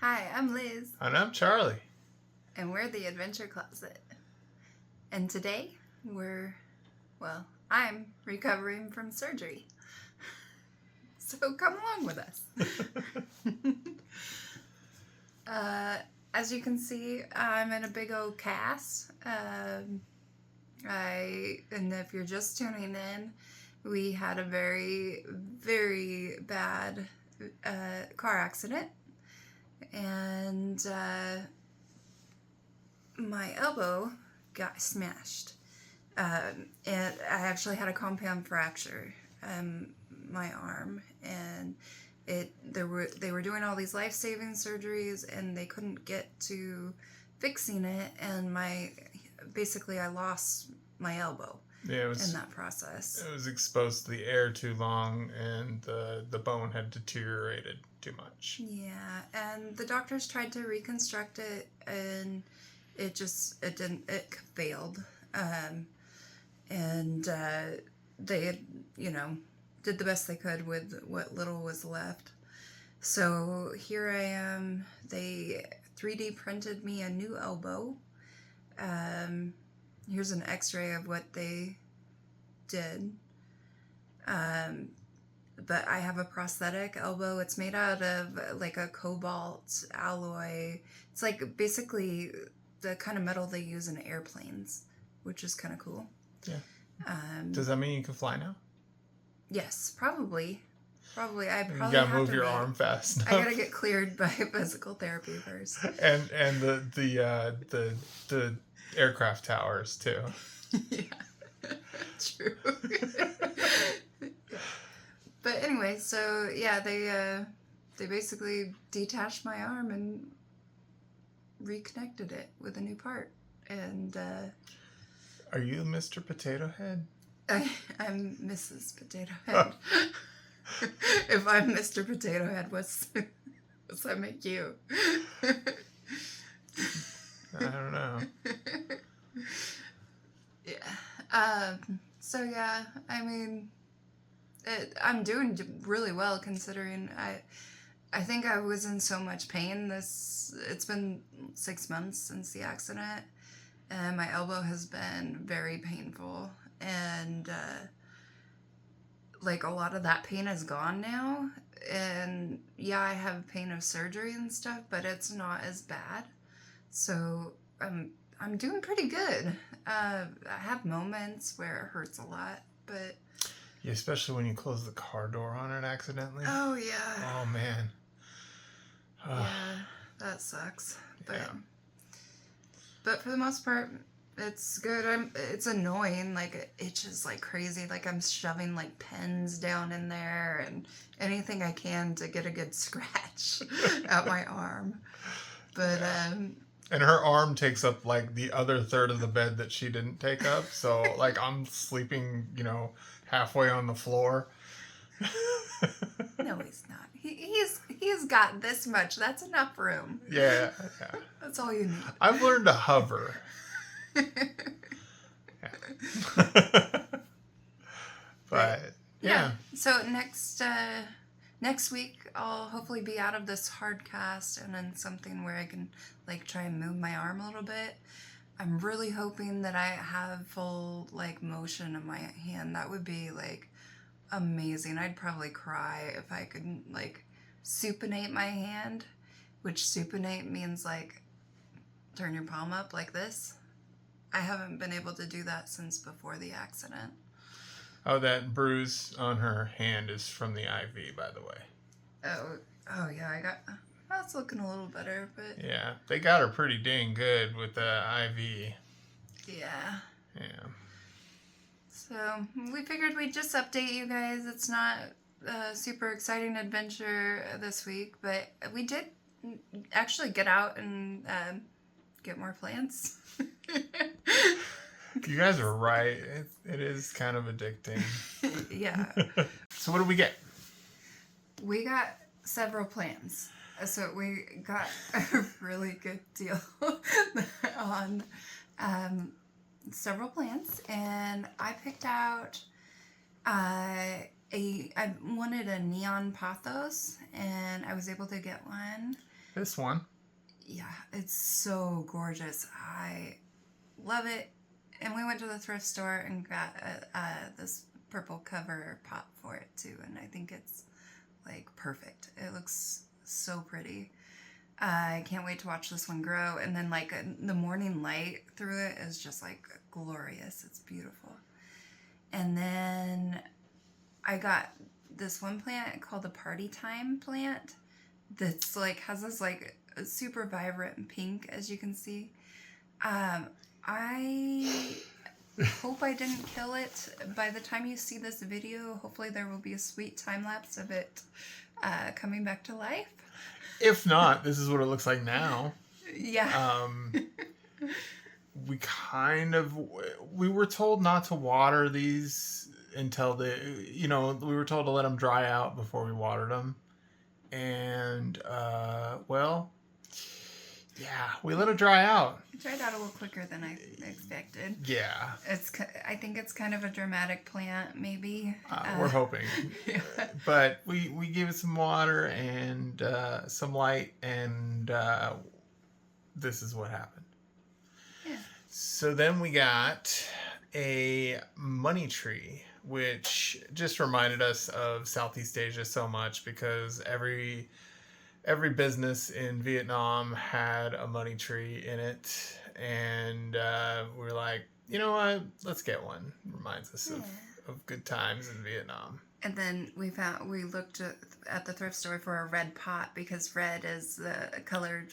Hi, I'm Liz. And I'm Charlie. And we're the Adventure Closet. And today, I'm recovering from surgery. So come along with us. As you can see, I'm in a big old cast. And if you're just tuning in, we had a very, very bad car accident. And my elbow got smashed. And I actually had a compound fracture my arm, and they were doing all these life-saving surgeries, and they couldn't get to fixing it, and basically I lost my elbow. Yeah, in that process. It was exposed to the air too long, and the bone had deteriorated too much. Yeah, and the doctors tried to reconstruct it, and it failed. They had, did the best they could with what little was left. So here I am. They 3D printed me a new elbow. Here's an x-ray of what they did. But I have a prosthetic elbow. It's made out of like a cobalt alloy. It's like basically the kind of metal they use in airplanes, which is kind of cool. Yeah. Does that mean you can fly now? Yes, probably. I probably you gotta move your arm fast enough. I gotta get cleared by physical therapy first. and the aircraft towers too. Yeah, true. But anyway, so yeah, they basically detached my arm and reconnected it with a new part. And are you Mr. Potato Head? I'm Mrs. Potato Head. If I'm Mr. Potato Head, what's that make you? I don't know. Yeah. So yeah, I mean, I'm doing really well considering I think I was in so much pain. It's been 6 months since the accident, and my elbow has been very painful, and like a lot of that pain is gone now. And yeah, I have pain of surgery and stuff, but it's not as bad. So I'm doing pretty good. I have moments where it hurts a lot, but yeah, especially when you close the car door on it accidentally. Oh yeah. Oh man. Yeah, that sucks. But for the most part, it's good. It's annoying. Like, it itches like crazy. Like, I'm shoving like pens down in there and anything I can to get a good scratch out my arm. But and her arm takes up like the other third of the bed that she didn't take up. So like I'm sleeping, halfway on the floor. No, he's not. He's got this much. That's enough room. Yeah. That's all you need. I've learned to hover. But yeah. So next week I'll hopefully be out of this hard cast and in something where I can like try and move my arm a little bit. I'm really hoping that I have full like motion of my hand. That would be like amazing. I'd probably cry if I could like supinate my hand, which supinate means like turn your palm up like this. I haven't been able to do that since before the accident. Oh, that bruise on her hand is from the IV, by the way. Oh yeah, that's looking a little better, but yeah, they got her pretty dang good with the IV. Yeah. So we figured we'd just update you guys. It's not a super exciting adventure this week, but we did actually get out and get more plants. You guys are right. It is kind of addicting. Yeah. So what did we get? We got several plants. So we got a really good deal on several plants, and I picked out I wanted a neon pothos, and I was able to get one. This one. Yeah, it's so gorgeous. I love it. And we went to the thrift store and got this purple cover pot for it too. And I think it's like perfect. It looks so pretty. I can't wait to watch this one grow. And then like the morning light through it is just like glorious. It's beautiful. And then I got this one plant called the Party Time plant that's like has this like super vibrant pink, as you can see. I hope I didn't kill it. By the time you see this video, hopefully there will be a sweet time lapse of it coming back to life. If not, this is what it looks like now. Yeah. We were told not to water these until we were told to let them dry out before we watered them. And, we let it dry out. It dried out a little quicker than I expected. Yeah. I think it's kind of a dramatic plant, maybe. We're hoping. Yeah. But we gave it some water and some light, and this is what happened. Yeah. So then we got a money tree, which just reminded us of Southeast Asia so much, because every business in Vietnam had a money tree in it, and we were like, you know what, let's get one. Reminds us of good times in Vietnam. And then we looked at the thrift store for a red pot, because red is the color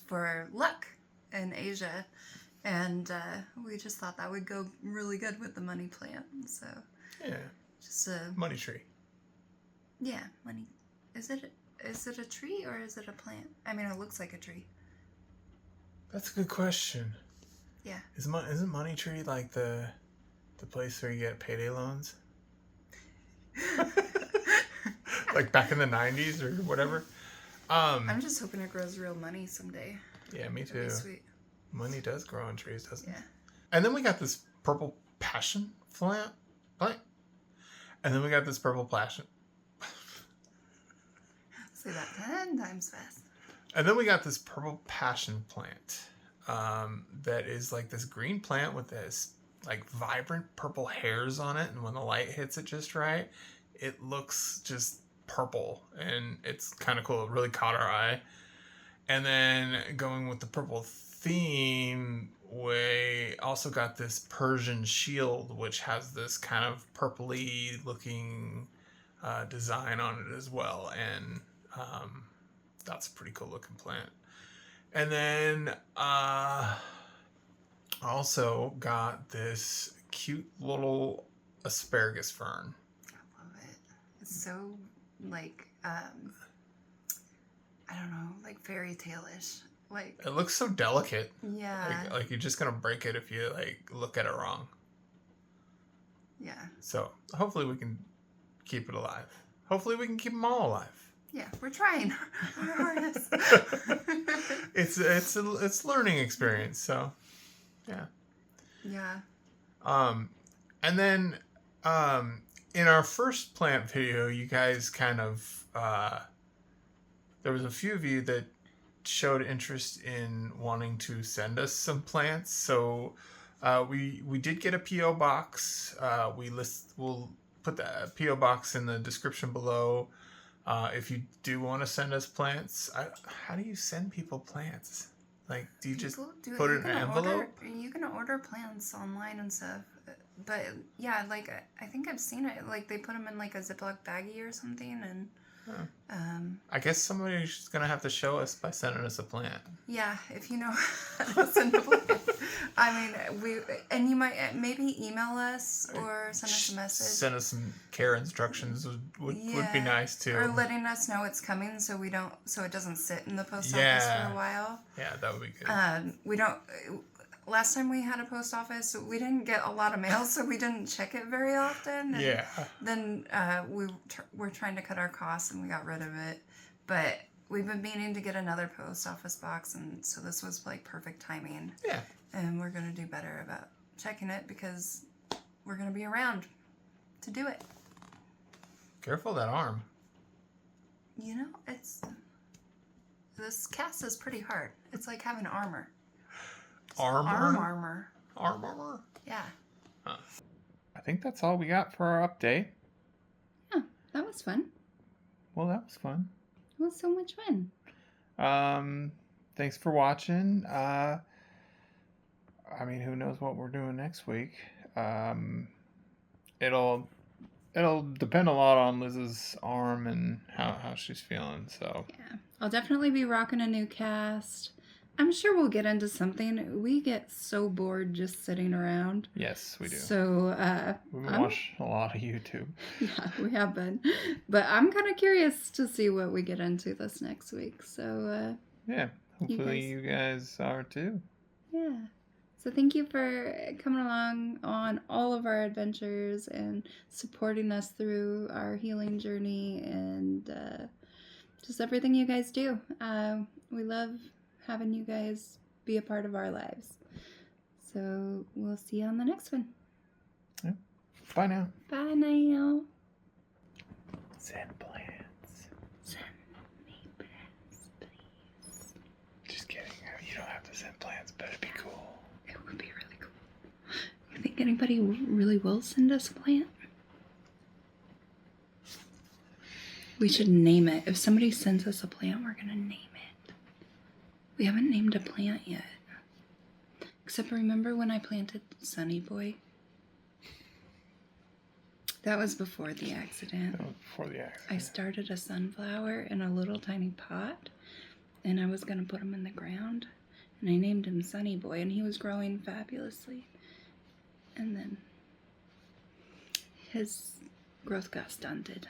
for luck in Asia, and we just thought that would go really good with the money plant. So yeah, just a money tree. Yeah, money. Is it a tree or is it a plant? I mean, it looks like a tree. That's a good question. Yeah. Isn't money tree like the place where you get payday loans? Like back in the 90s or whatever. I'm just hoping it grows real money someday. Yeah, me too. That'd be sweet. Money does grow on trees, doesn't it? Yeah. And then we got this purple passion plant. And then we got this purple passion. Say that 10 times fast. And then we got this purple passion plant that is like this green plant with this like vibrant purple hairs on it. And when the light hits it just right, it looks just purple. And it's kind of cool. It really caught our eye. And then going with the purple theme, we also got this Persian shield, which has this kind of purpley looking design on it as well. And that's a pretty cool looking plant. And then also got this cute little asparagus fern. I love it. It's so like I don't know, like fairy tale-ish. Like it looks so delicate. Yeah. Like you're just gonna break it if you like look at it wrong. Yeah. So hopefully we can keep it alive. Hopefully we can keep them all alive. Yeah, we're trying our hardest. It's a learning experience. So, yeah. Yeah. And then in our first plant video, you guys kind of there was a few of you that showed interest in wanting to send us some plants. So we did get a PO box. We'll put the PO box in the description below. If you do want to send us plants, how do you send people plants? Like, do you just put it in an envelope? You can order plants online and stuff. But yeah, like I think I've seen it. Like they put them in like a Ziploc baggie or something, and I guess somebody's gonna have to show us by sending us a plant. Yeah, if you know how to send a plant. I mean, you might maybe email us or send us a message. Send us some care instructions would be nice too. Or letting us know it's coming so it doesn't sit in the post office for a while. Yeah, that would be good. Last time we had a post office, we didn't get a lot of mail, so we didn't check it very often. And yeah. Then we're trying to cut our costs, and we got rid of it. But we've been meaning to get another post office box, and so this was like perfect timing. Yeah. And we're going to do better about checking it because we're going to be around to do it. Careful that arm. You know, it's... This cast is pretty hard. It's like having armor. Armor? Armor? Yeah. Huh. I think that's all we got for our update. Yeah, that was fun. Well, that was fun. It was so much fun. Thanks for watching. I mean, who knows what we're doing next week? It'll depend a lot on Liz's arm and how she's feeling. So yeah, I'll definitely be rocking a new cast. I'm sure we'll get into something. We get so bored just sitting around. Yes, we do. So we watch a lot of YouTube. Yeah, we have been. But I'm kind of curious to see what we get into this next week. So yeah, hopefully you guys are too. Yeah. So thank you for coming along on all of our adventures and supporting us through our healing journey and just everything you guys do. We love having you guys be a part of our lives. So we'll see you on the next one. Yeah. Bye now. Bye now. Send plants. Send me plants, please. Just kidding. You don't have to send plants, but it'd be cool. It would be really cool. You think anybody really will send us a plant? We should name it. If somebody sends us a plant, we're going to name it. We haven't named a plant yet. Except remember when I planted Sunny Boy? That was before the accident. I started a sunflower in a little tiny pot, and I was going to put him in the ground, and I named him Sunny Boy, and he was growing fabulously. And then his growth got stunted.